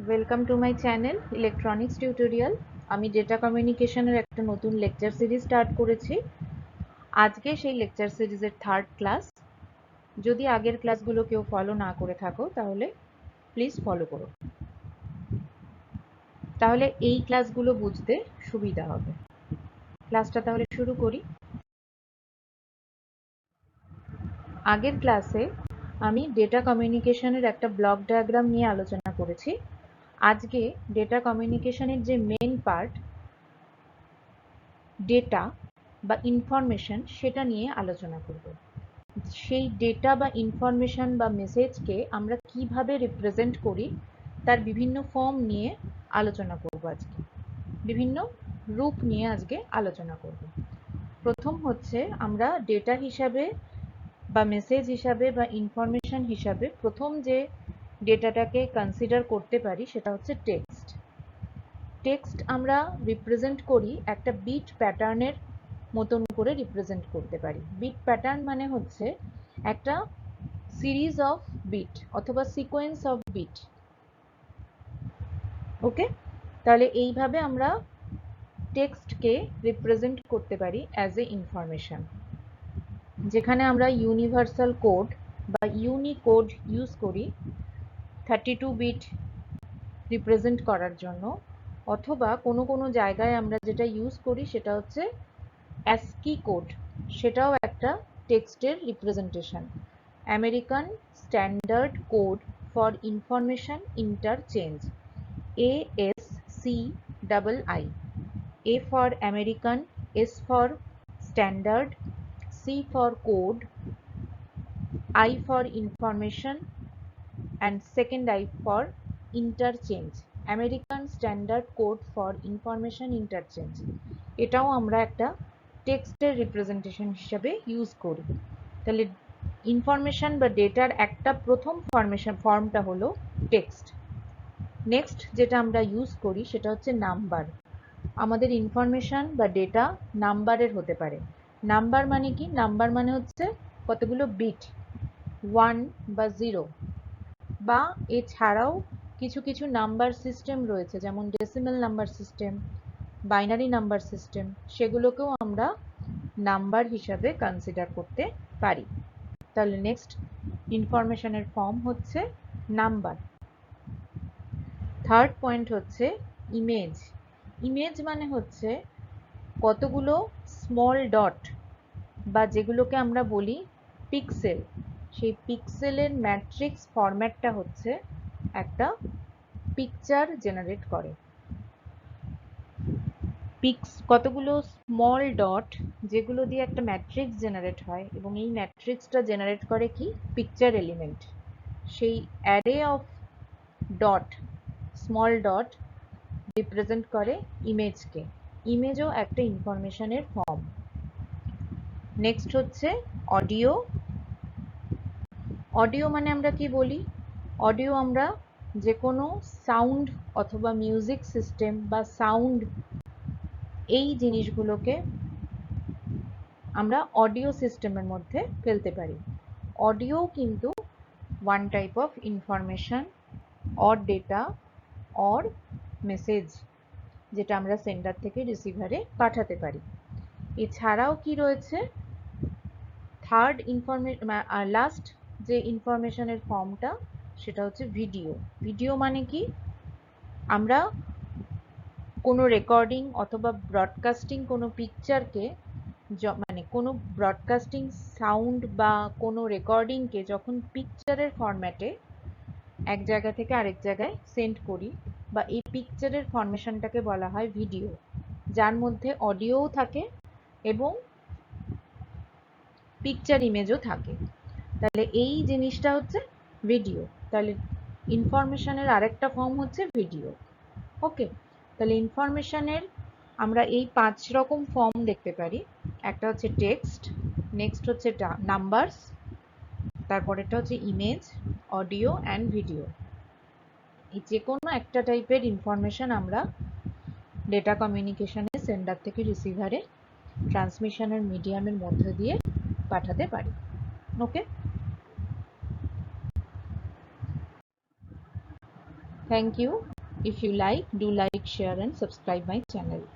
Welcome to my channel electronics tutorial. আমি data কমিউনিকেশনের একটা নতুন লেকচার সিরিজ স্টার্ট করেছি। আজকে সেই লেকচার সিরিজের থার্ড ক্লাস। যদি আগের ক্লাসগুলো কেউ ফলো না করে থাকো তাহলে প্লিজ ফলো করো, তাহলে এই ক্লাসগুলো বুঝতে সুবিধা হবে। ক্লাসটা তাহলে শুরু করি। আগের ক্লাসে আমি ডেটা কমিউনিকেশনের একটা ব্লক ডায়াগ্রাম নিয়ে আলোচনা করেছি। আজকে ডেটা কমিউনিকেশনের যে মেন পার্ট ডেটা বা ইনফরমেশন, সেটা নিয়ে আলোচনা করব। সেই ডেটা বা ইনফরমেশন বা মেসেজকে আমরা কিভাবে রিপ্রেজেন্ট করি তার বিভিন্ন ফর্ম নিয়ে আলোচনা করব। আজকে বিভিন্ন রূপ নিয়ে আজকে আলোচনা করব। প্রথম হচ্ছে আমরা ডেটা হিসাবে বা মেসেজ হিসাবে বা ইনফরমেশন হিসাবে প্রথম যে ডেটাটাকে কনসিডার করতে পারি সেটা হচ্ছে টেক্সট। টেক্সট আমরা রিপ্রেজেন্ট করি একটা বিট প্যাটার্নের মতন করে রিপ্রেজেন্ট করতে পারি। বিট প্যাটার্ন মানে হচ্ছে একটা সিরিজ অফ বিট অথবা সিকোয়েন্স অফ বিট। ওকে, তাহলে এইভাবে আমরা টেক্সটকে রিপ্রেজেন্ট করতে পারি অ্যাজ এ ইনফরমেশন, যেখানে আমরা ইউনিভার্সাল কোড বা ইউনিকোড ইউজ করি 32 বিট রিপ্রেজেন্ট করার জন্য, অথবা কোনো কোনো জায়গায় আমরা যেটা ইউজ করি সেটা হচ্ছে অ্যাস্কি কোড, সেটাও একটা টেক্সটের representation. American standard code for information interchange, ASCII। A for American, S for standard, C for code, I for information and second I for interchange. American Standard Code for Information Interchange, এটাও আমরা একটা টেক্সটের representation হিসেবে use করি। তাহলে information বা ডেটার একটা প্রথম ফর্মটা হলো টেক্সট। নেক্সট যেটা আমরা ইউজ করি সেটা হচ্ছে নাম্বার। আমাদের ইনফরমেশন বা ডেটা নাম্বারের হতে পারে। নাম্বার মানে কি? নাম্বার মানে হচ্ছে কতগুলো বিট, 1 বা 0, বা এছাড়াও কিছু কিছু নাম্বার সিস্টেম রয়েছে যেমন decimal number system, binary number system, সেগুলোকেও আমরা নাম্বার হিসাবে কনসিডার করতে পারি। তাহলে নেক্সট ইনফরমেশনের ফর্ম হচ্ছে নাম্বার। থার্ড পয়েন্ট হচ্ছে ইমেজ। ইমেজ মানে হচ্ছে কতগুলো স্মল ডট বা যেগুলোকে আমরা বলি পিক্সেল, সেই পিক্সেলের ম্যাট্রিক্স ফরম্যাটটা হচ্ছে একটা পিকচার জেনারেট করে। কতগুলো স্মল ডট যেগুলো দিয়ে একটা ম্যাট্রিক্স জেনারেট হয়, এবং এই ম্যাট্রিক্সটা জেনারেট করে কি? Picture element. সেই array of dot, small dot represent করে ইমেজকে। ইমেজও একটা ইনফরমেশনের ফর্ম। নেক্সট হচ্ছে অডিও। অডিও মানে আমরা কি বলি? অডিও আমরা যে কোনো সাউন্ড অথবা মিউজিক সিস্টেম বা সাউন্ড, এই জিনিসগুলোকে আমরা অডিও সিস্টেমের মধ্যে ফেলতে পারি। অডিও কিন্তু one type of information or data or message, যেটা আমরা সেন্ডার থেকে রিসিভারে পাঠাতে পারি। এছাড়াও কি রয়েছে? থার্ড লাস্ট যে ইনফরমেশনের ফর্মটা সেটা হচ্ছে ভিডিও। ভিডিও মানে কি? আমরা কোনো রেকর্ডিং অথবা ব্রডকাস্টিং কোনো পিকচারকে, মানে কোনো ব্রডকাস্টিং সাউন্ড বা কোনো রেকর্ডিংকে যখন পিকচারের ফরম্যাটে এক জায়গা থেকে আরেক জায়গায় সেন্ড করি, বা এই পিকচারের ফরমেশনটাকে বলা হয় ভিডিও, যার মধ্যে অডিওও থাকে এবং পিকচার ইমেজও থাকে। তাহলে এই জিনিসটা হচ্ছে ভিডিও। তাহলে ইনফরমেশনের আরেকটা ফর্ম হচ্ছে ভিডিও। ওকে, তাহলে ইনফরমেশনের আমরা এই 5 রকম ফর্ম দেখতে পারি। একটা হচ্ছে টেক্সট, নেক্সট হচ্ছে নাম্বারস, তারপরেরটা হচ্ছে ইমেজ, অডিও অ্যান্ড ভিডিও। এই যে কোনো একটা টাইপের ইনফরমেশন আমরা ডেটা কমিউনিকেশনে সেন্ডার থেকে রিসিভারে ট্রান্সমিশনের মিডিয়ামের মধ্যে দিয়ে পাঠাতে পারি। ওকে, Thank you. If you like, do like, share and subscribe my channel.